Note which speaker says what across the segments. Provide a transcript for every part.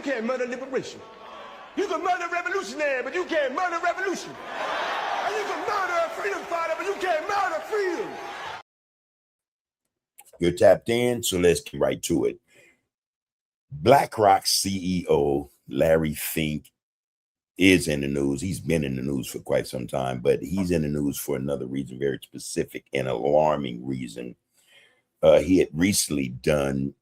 Speaker 1: can't murder liberation. You can murder revolutionary, but you can't murder revolution. And you can murder a freedom fighter, but you can't murder freedom.
Speaker 2: You're tapped in, so let's get right to it. Blackrock CEO Larry Fink is in the news. He's been in the news for quite some time, but he's in the news for another reason, very specific and alarming reason. He had recently done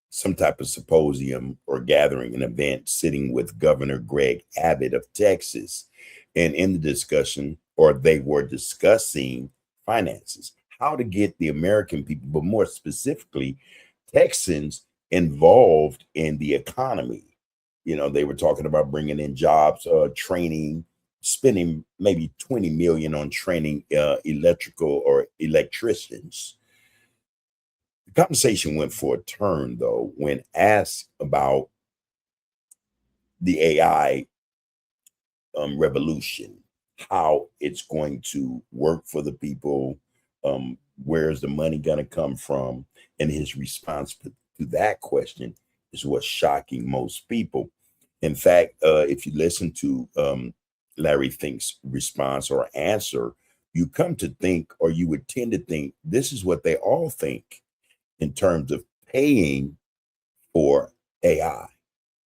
Speaker 2: some type of symposium or gathering, an event, sitting with Governor Greg Abbott of Texas. And in the discussion, or they were discussing finances, how to get the American people, but more specifically, Texans involved in the economy. You know, they were talking about bringing in jobs, training, spending maybe 20 million on training electrical or electricians. The conversation went for a turn, though, when asked about the AI revolution, how it's going to work for the people, where's the money going to come from? And his response to that question is what's shocking most people. In fact, if you listen to Larry Fink's response or answer, you come to think, or you would tend to think, this is what they all think in terms of paying for AI.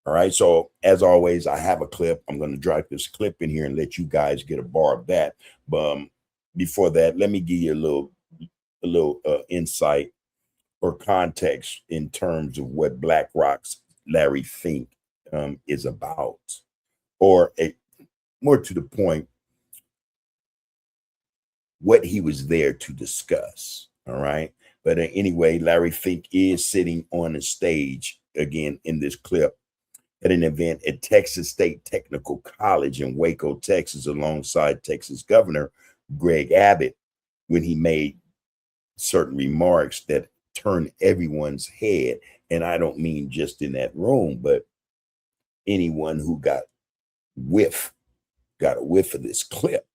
Speaker 2: All right. So as always, I have a clip. I'm going to drop this clip in here and let you guys get a bar of that. But before that, let me give you a little insight or context in terms of what Blackrock's Larry Fink is about, or more to the point, what he was there to discuss. All right. But anyway, Larry Fink is sitting on a stage again in this clip at an event at Texas State Technical College in Waco, Texas, alongside Texas Governor Greg Abbott, when he made certain remarks that turned everyone's head. And I don't mean just in that room, but anyone who got a whiff of this clip.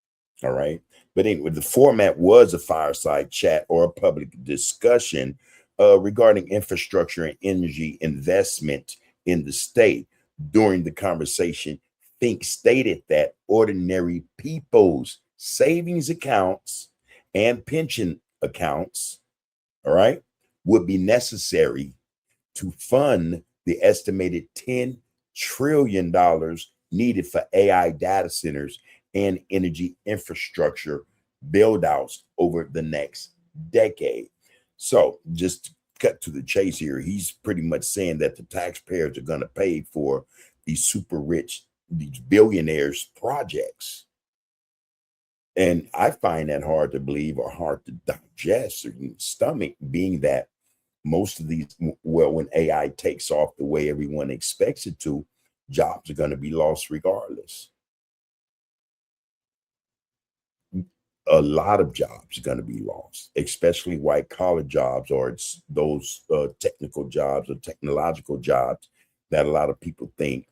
Speaker 2: All right. But anyway, the format was a fireside chat or a public discussion regarding infrastructure and energy investment in the state. During the conversation, Fink stated that ordinary people's savings accounts and pension accounts, all right, would be necessary to fund the estimated $10 trillion needed for AI data centers and energy infrastructure build-outs over the next decade. So just to cut to the chase here, he's pretty much saying that the taxpayers are going to pay for these super rich, these billionaires' projects. And I find that hard to believe or hard to digest or stomach, being that most of these, well, when AI takes off the way everyone expects it to, jobs are going to be lost regardless. A lot of jobs are going to be lost, especially white collar jobs, or it's those technical jobs or technological jobs that a lot of people think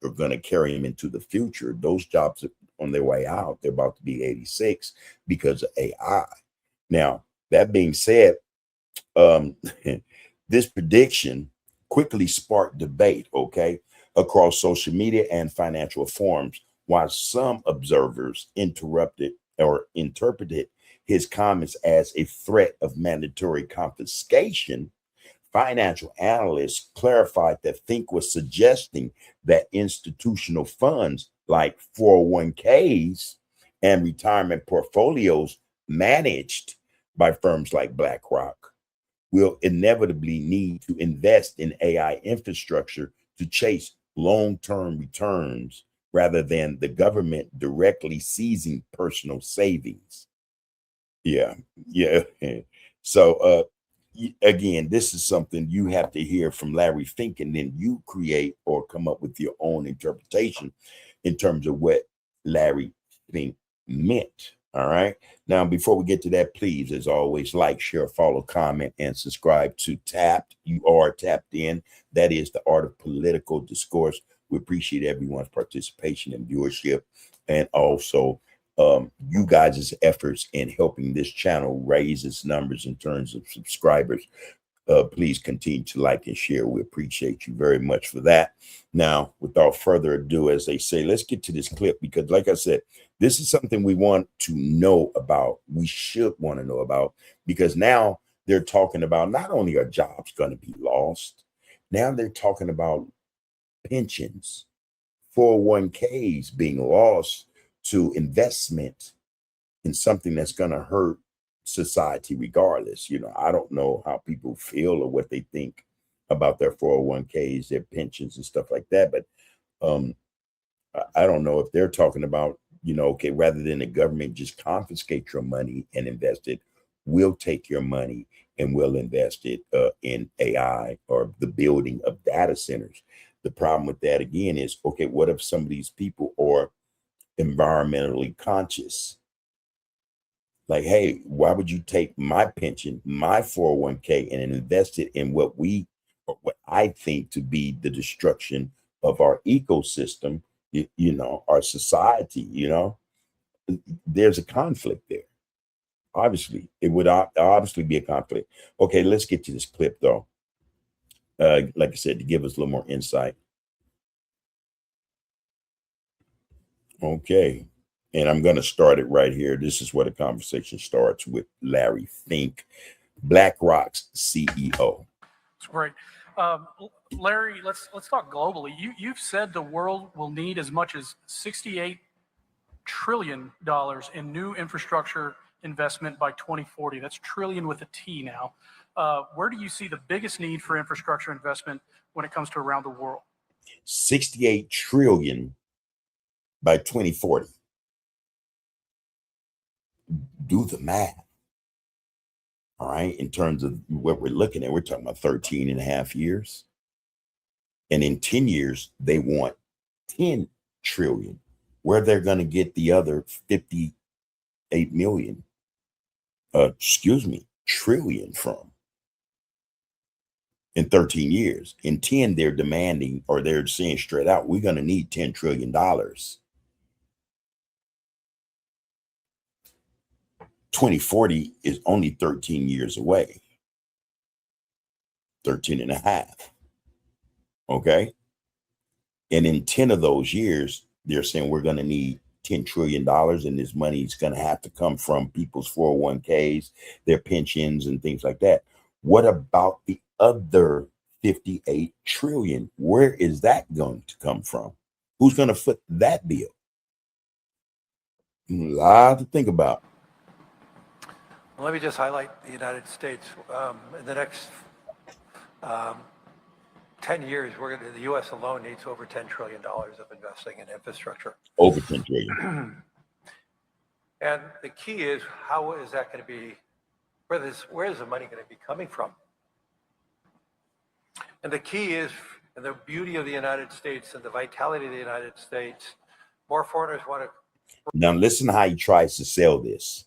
Speaker 2: are going to carry them into the future. Those jobs are on their way out. They're about to be 86 because of AI. Now, that being said, this prediction quickly sparked debate, okay, across social media and financial forums, while some observers interrupted or interpreted his comments as a threat of mandatory confiscation. Financial analysts clarified that Fink was suggesting that institutional funds like 401ks and retirement portfolios managed by firms like BlackRock will inevitably need to invest in AI infrastructure to chase long-term returns, rather than the government directly seizing personal savings. Yeah. So again, this is something you have to hear from Larry Fink, and then you create or come up with your own interpretation in terms of what Larry Fink meant. All right. Now, before we get to that, please, as always, like, share, follow, comment, and subscribe to Tapped. You are tapped in. That is the art of political discourse. We appreciate everyone's participation and viewership, and also you guys' efforts in helping this channel raise its numbers in terms of subscribers. Please continue to like and share. We appreciate you very much for that. Now, without further ado, as they say, let's get to this clip, because like I said, this is something we want to know about. We should want to know about, because now they're talking about not only are jobs going to be lost, now they're talking about pensions, 401ks being lost to investment in something that's going to hurt society regardless. I don't know how people feel or what they think about their 401ks, their pensions and stuff like that. But I don't know if they're talking about, okay, rather than the government just confiscate your money and invest it, we'll take your money and we'll invest it in AI or the building of data centers. The problem with that again is, okay, what if some of these people are environmentally conscious? Like, hey, why would you take my pension, my 401k, and invest it in what I think to be the destruction of our ecosystem, our society? There's a conflict there. Obviously, it would obviously be a conflict. Okay, let's get to this clip though. Like I said, to give us a little more insight. Okay. And I'm going to start it right here. This is where the conversation starts with Larry Fink, Blackrock's CEO.
Speaker 3: It's great. Larry, let's talk globally. You've said the world will need as much as $68 trillion in new infrastructure investment by 2040. That's trillion with a T now. Where do you see the biggest need for infrastructure investment when it comes to around the world?
Speaker 2: 68 trillion by 2040. Do the math. All right. In terms of what we're looking at, we're talking about 13 and a half years. And in 10 years, they want 10 trillion. Where they're going to get the other 58 million, trillion from in 13 years. In 10, they're demanding, or they're saying straight out, we're going to need $10 trillion. 2040 is only 13 years away. 13 and a half. Okay. And in 10 of those years, they're saying we're going to need $10 trillion, and this money is going to have to come from people's 401ks, their pensions and things like that. What about the other 58 trillion? Where is that going to come from? Who's going to foot that bill? A lot to think about.
Speaker 4: Let me just highlight the United States. In the next 10 years, the U.S. alone needs over $10 trillion of investing in infrastructure.
Speaker 2: Over 10 trillion.
Speaker 4: And the key is, how is that going to be, where is the money going to be coming from? And the key is, and the beauty of the United States and the vitality of the United States, more foreigners want to.
Speaker 2: Now listen how he tries to sell this.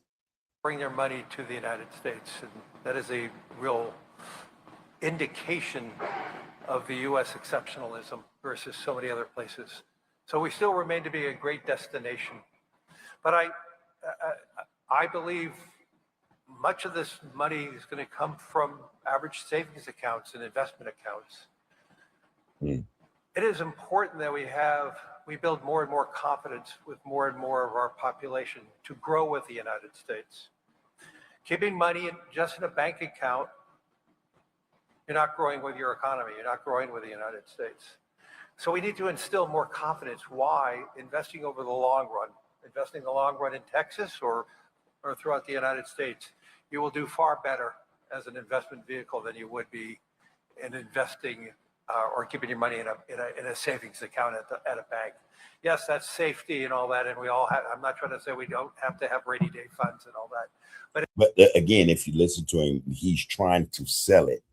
Speaker 4: Bring their money to the United States. And that is a real indication of the U.S. exceptionalism versus so many other places. So we still remain to be a great destination. But I believe much of this money is going to come from average savings accounts and investment accounts. It is important that we build more and more confidence with more and more of our population to grow with the United States. Keeping money just in a bank account, you're not growing with your economy. You're not growing with the United States. So we need to instill more confidence. Why? Investing over the long run, investing the long run in Texas or throughout the United States, you will do far better as an investment vehicle than you would be in investing or keeping your money in a savings account at a bank. Yes, that's safety and all that, and we all have. I'm not trying to say we don't have to have rainy day funds and all that, but
Speaker 2: again, if you listen to him, he's trying to sell it.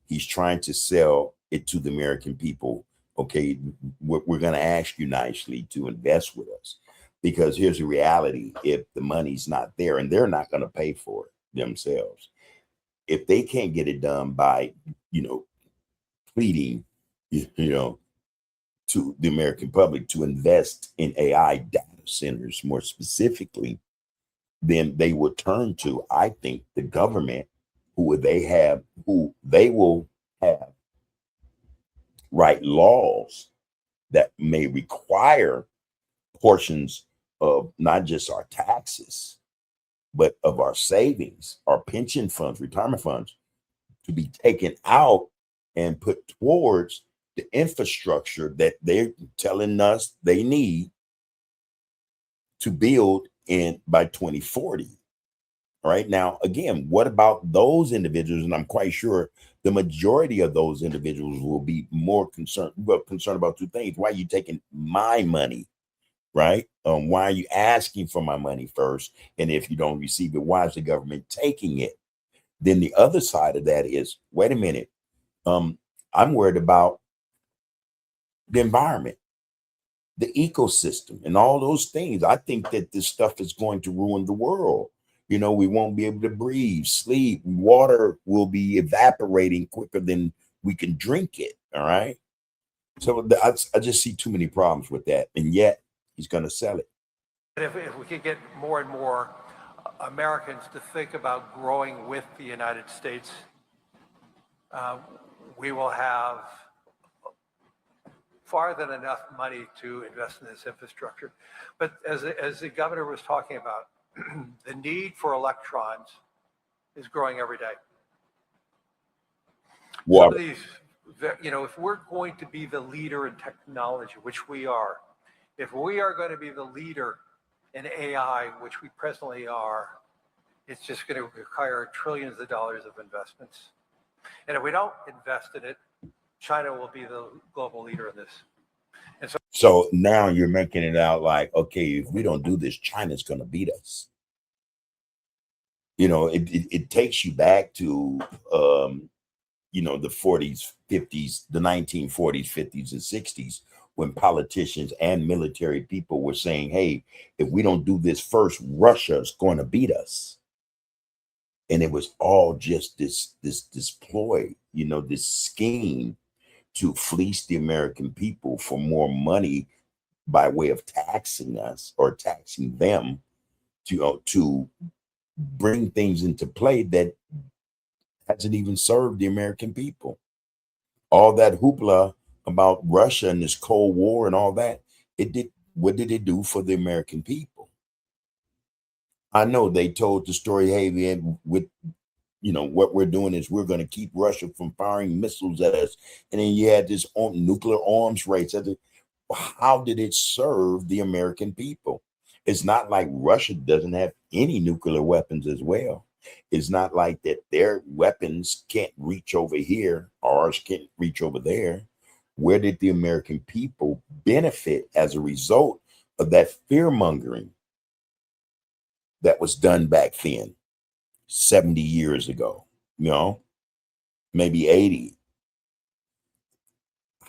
Speaker 2: He's trying to sell it to the American people. Okay, we're going to ask you nicely to invest with us, because here's the reality: if the money's not there, and they're not going to pay for it themselves, if they can't get it done by, pleading, to the American public to invest in AI data centers more specifically, then they would turn to, I think, the government, who they will have write laws that may require portions of not just our taxes, but of our savings, our pension funds, retirement funds, to be taken out and put towards the infrastructure that they're telling us they need to build in by 2040. All right. Now, again, what about those individuals? And I'm quite sure the majority of those individuals will be more concerned about two things. Why are you taking my money? Right? Why are you asking for my money first? And if you don't receive it, why is the government taking it? Then the other side of that is, wait a minute. I'm worried about the environment, the ecosystem, and all those things. I think that this stuff is going to ruin the world. You know, we won't be able to breathe, sleep. Water will be evaporating quicker than we can drink it. All right. So I just see too many problems with that. And yet he's going to sell it.
Speaker 4: If we could get more and more Americans to think about growing with the United States, we will have far than enough money to invest in this infrastructure. But as the governor was talking about, the need for electrons is growing every day.
Speaker 2: Water.
Speaker 4: Some of these, you know, if we're going to be the leader in technology, which we are, if we are going to be the leader in AI, which we presently are, it's just going to require trillions of dollars of investments. And if we don't invest in it, China will be the global leader in this. And
Speaker 2: so now you're making it out like, okay, if we don't do this, China's going to beat us. You know, it takes you back to, you know, the 40s, 50s, the 1940s, 50s, and 60s, when politicians and military people were saying, hey, if we don't do this first, Russia's going to beat us. And it was all just this ploy, you know, this scheme to fleece the American people for more money by way of taxing us or taxing them to bring things into play that hasn't even served the American people. All that hoopla about Russia and this Cold War and all that, what did it do for the American people? I know they told the story, hey, man, with, you know, what we're doing is we're going to keep Russia from firing missiles at us. And then you had this nuclear arms race. How did it serve the American people? It's not like Russia doesn't have any nuclear weapons as well. It's not like that their weapons can't reach over here, ours can't reach over there. Where did the American people benefit as a result of that fear mongering that was done back then, 70 years ago, you know, maybe 80?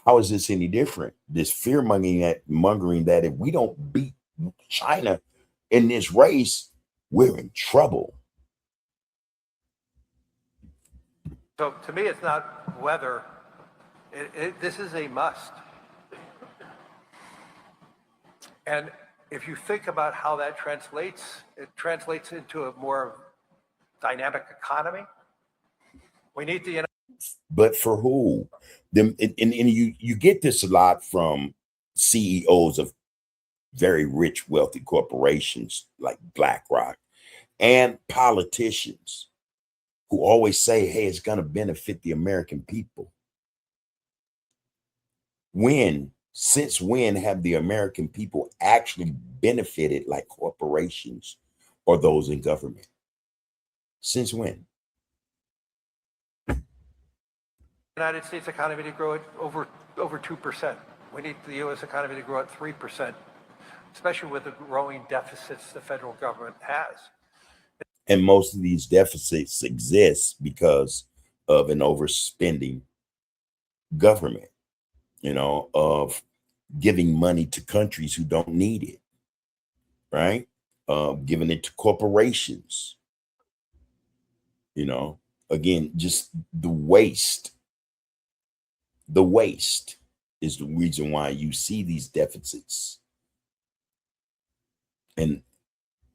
Speaker 2: How is this any different? This fear mongering that if we don't beat China in this race, we're in trouble.
Speaker 4: so to me, it's not whether, this is a must. And if you think about how that translates, it translates into a more dynamic economy. We need the
Speaker 2: But for who? And you get this a lot from CEOs of very rich, wealthy corporations like Blackrock and politicians who always say, hey, it's going to benefit the American people. Since when have the American people actually benefited like corporations or those in government? Since when?
Speaker 4: United States economy to grow at over 2%. We need the U.S. economy to grow at 3%, especially with the growing deficits the federal government has.
Speaker 2: And most of these deficits exist because of an overspending government, you know, of giving money to countries who don't need it, right? Giving it to corporations, you know, again, just the waste. The waste is the reason why you see these deficits. And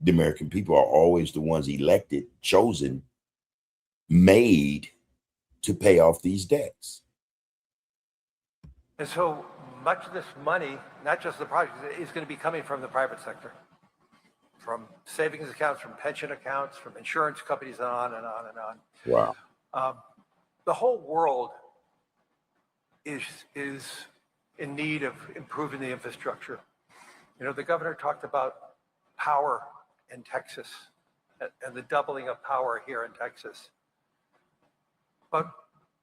Speaker 2: the American people are always the ones elected, chosen made to pay off these debts.
Speaker 4: And so much of this money, not just the projects, is going to be coming from the private sector, from savings accounts, from pension accounts, from insurance companies, and on and on and on.
Speaker 2: Wow.
Speaker 4: The whole world is in need of improving the infrastructure. You know, the governor talked about power in Texas and the doubling of power here in Texas. But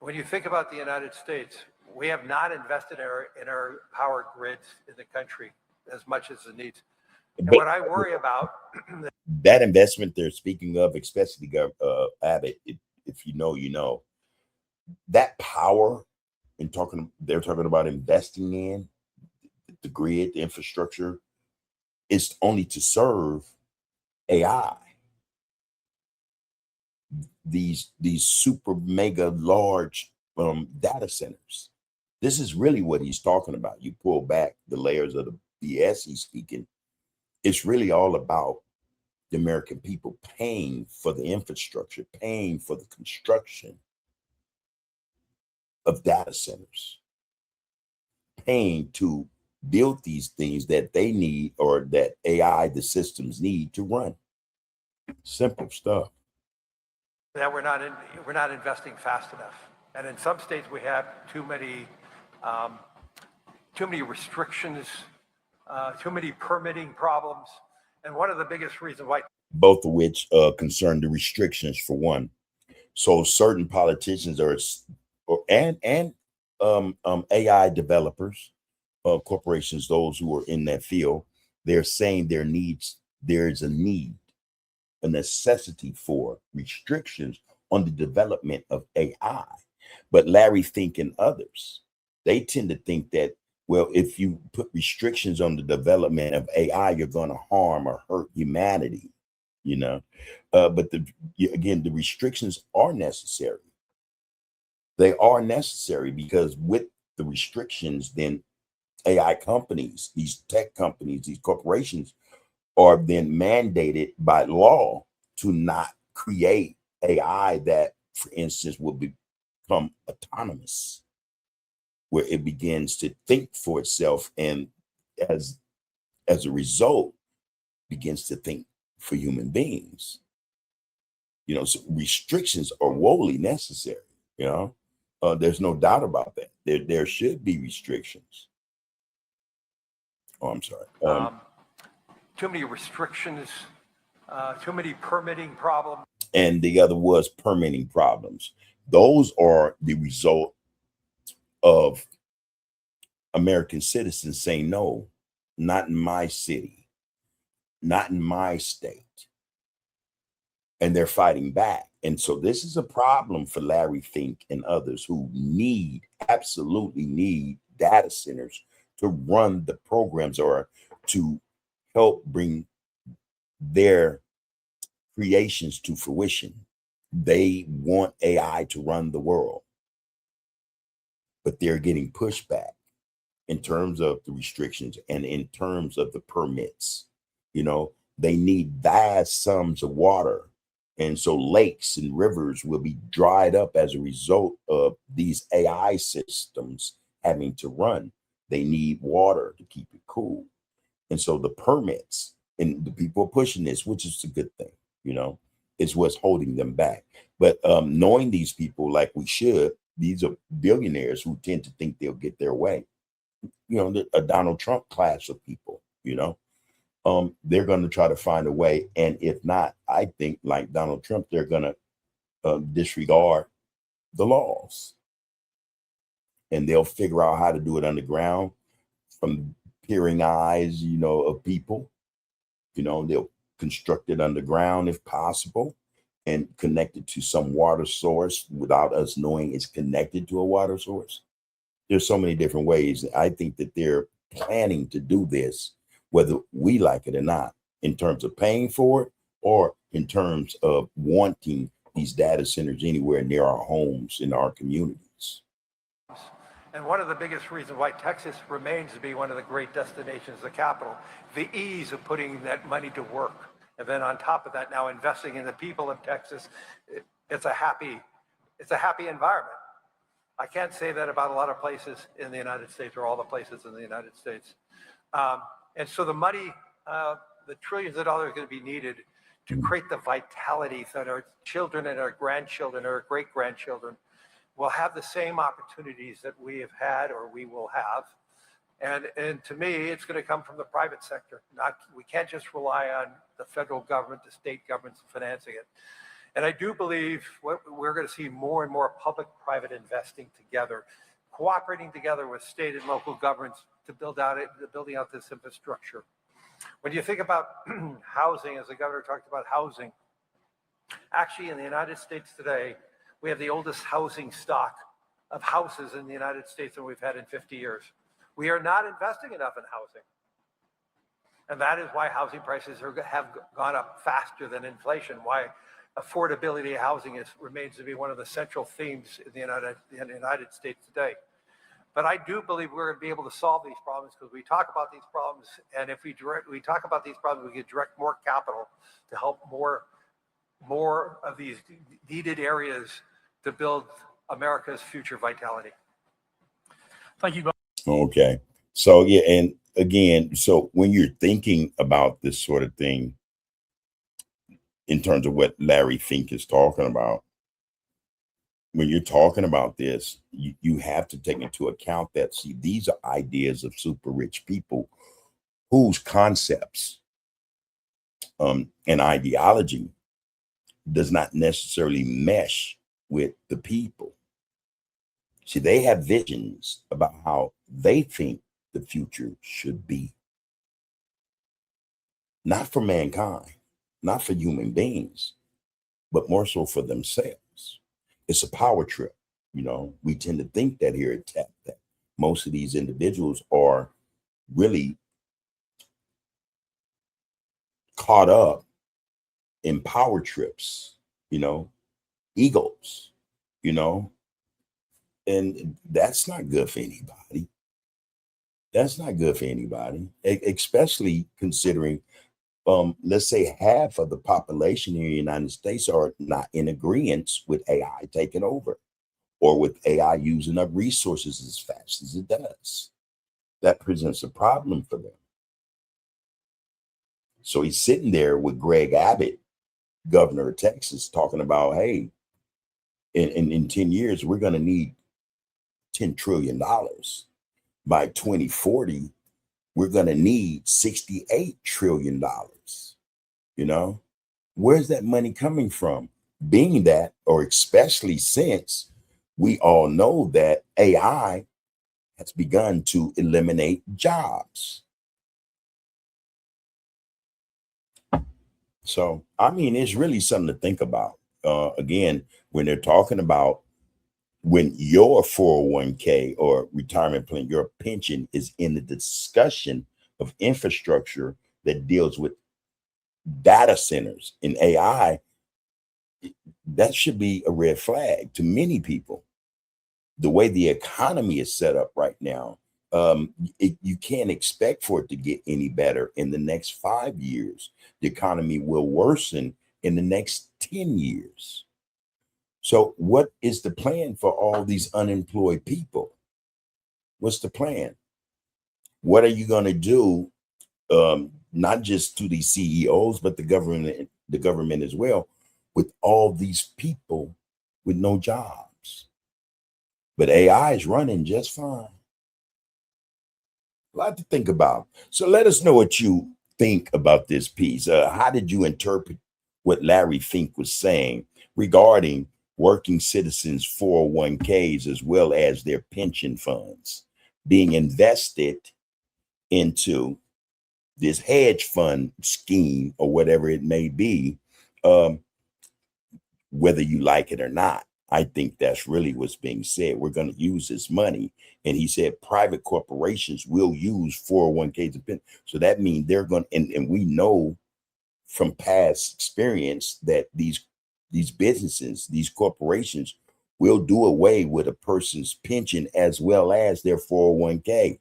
Speaker 4: when you think about the United States, we have not invested in our power grids in the country as much as it needs. And
Speaker 2: But
Speaker 4: what I worry about
Speaker 2: that investment they're speaking of, especially Abbott, if you know, you know, that power and they're talking about investing in the grid, the infrastructure, is only to serve AI. These super mega large data centers. This is really what he's talking about. You pull back the layers of the BS he's speaking. It's really all about the American people paying for the infrastructure, paying for the construction of data centers, paying to build these things that they need or that AI, the systems need to run. Simple stuff.
Speaker 4: that we're not investing fast enough. And in some states, we have too many restrictions, too many permitting problems. And one of the biggest reasons why,
Speaker 2: both of which concern the restrictions for one. So certain politicians and AI developers, corporations, those who are in that field, they're saying there's a need, a necessity for restrictions on the development of AI. But Larry Fink and others, they tend to think that, well, if you put restrictions on the development of AI, you're going to harm or hurt humanity, you know. But again, the restrictions are necessary. They are necessary because with the restrictions, then AI companies, these tech companies, these corporations are then mandated by law to not create AI that, for instance, will become autonomous, where it begins to think for itself and as a result begins to think for human beings. You know, so restrictions are woefully necessary, you know. There's no doubt about that. There should be restrictions. Oh, I'm sorry.
Speaker 4: too many restrictions, too many permitting problems.
Speaker 2: And the other was permitting problems. Those are the result of American citizens saying, no, not in my city, not in my state. And they're fighting back. And so this is a problem for Larry Fink and others who absolutely need data centers to run the programs or to help bring their creations to fruition. They want AI to run the world, but they're getting pushback in terms of the restrictions and in terms of the permits. You know, they need vast sums of water. And so lakes and rivers will be dried up as a result of these AI systems having to run. They need water to keep it cool. And so the permits and the people are pushing this, which is a good thing, you know, is what's holding them back. But knowing these people like we should, these are billionaires who tend to think they'll get their way. You know, a Donald Trump class of people, you know, they're going to try to find a way. And if not, I think like Donald Trump, they're going to disregard the laws. And they'll figure out how to do it underground from peering eyes, you know, of people. You know, they'll construct it underground if possible and connect it to some water source without us knowing it's connected to a water source. There's so many different ways. I think that they're planning to do this, whether we like it or not, in terms of paying for it or in terms of wanting these data centers anywhere near our homes, in our communities.
Speaker 4: And one of the biggest reasons why Texas remains to be one of the great destinations, the capital, the ease of putting that money to work. And then on top of that, now investing in the people of Texas. it's a happy environment. I can't say that about a lot of places in the United States, or all the places in the United States. And so the money, the trillions of dollars are going to be needed to create the vitality that our children and our grandchildren or great-grandchildren will have the same opportunities that we have had or we will have. And to me, it's going to come from the private sector. We can't just rely on the federal government, the state governments financing it. And I do believe we're going to see more and more public-private investing together, cooperating together with state and local governments to building out this infrastructure. When you think about housing, as the governor talked about housing, actually in the United States today, we have the oldest housing stock of houses in the United States than we've had in 50 years. We are not investing enough in housing. And that is why housing prices have gone up faster than inflation, why affordability of housing remains to be one of the central themes in the United States today. But I do believe we're going to be able to solve these problems because we talk about these problems, and if we talk about these problems, we can direct more capital to help more of these needed areas to build America's future vitality.
Speaker 3: Thank you both.
Speaker 2: Okay. So, yeah. And again, so when you're thinking about this sort of thing, in terms of what Larry Fink is talking about, when you're talking about this, you have to take into account that, see, these are ideas of super rich people whose concepts and ideology does not necessarily mesh with the people. See, they have visions about how they think the future should be. Not for mankind, not for human beings, but more so for themselves. It's a power trip. You know, we tend to think that here at TAP, that most of these individuals are really caught up in power trips, you know, egos, you know, and that's not good for anybody. That's not good for anybody, especially considering, let's say half of the population in the United States are not in agreement with AI taking over, or with AI using up resources as fast as it does. That presents a problem for them. So he's sitting there with Greg Abbott, governor of Texas, talking about, hey, in 10 years, we're going to need $10 trillion. By 2040, we're going to need $68 trillion. You know, where's that money coming from? Being that, or especially since we all know that AI has begun to eliminate jobs. So, I mean, it's really something to think about. Again, when they're talking about when your 401k or retirement plan, your pension is in the discussion of infrastructure that deals with data centers and AI, that should be a red flag to many people. The way the economy is set up right now, you can't expect for it to get any better in the next 5 years. The economy will worsen in the next 10 years. So what is the plan for all these unemployed people? What's the plan? What are you going to do, not just to these CEOs, but the government as well, with all these people with no jobs? But AI is running just fine. A lot to think about. So let us know what you think about this piece. How did you interpret what Larry Fink was saying regarding working citizens' 401ks as well as their pension funds being invested into this hedge fund scheme or whatever it may be, whether you like it or not? I think that's really what's being said. We're going to use this money. And he said private corporations will use 401ks and pension. So that means they're going to, and we know from past experience that these businesses, these corporations will do away with a person's pension as well as their 401k.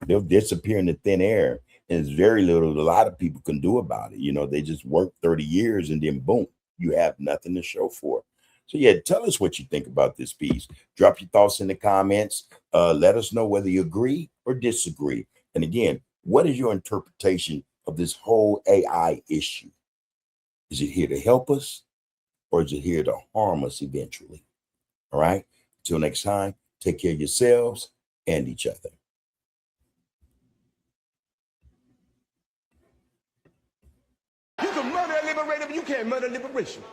Speaker 2: They'll disappear into thin air. And there's very little a lot of people can do about it. You know, they just work 30 years and then boom, you have nothing to show for it. So yeah, tell us what you think about this piece. Drop your thoughts in the comments. Let us know whether you agree or disagree. And again, what is your interpretation of this whole AI issue? Is it here to help us, or is it here to harm us eventually? All right. Until next time, take care of yourselves and each other.
Speaker 1: You can murder a liberator, but you can't murder liberation.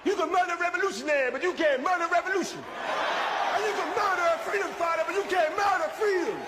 Speaker 1: You can murder a revolutionary, but you can't murder revolution. And you can murder a freedom fighter, but you can't murder freedom.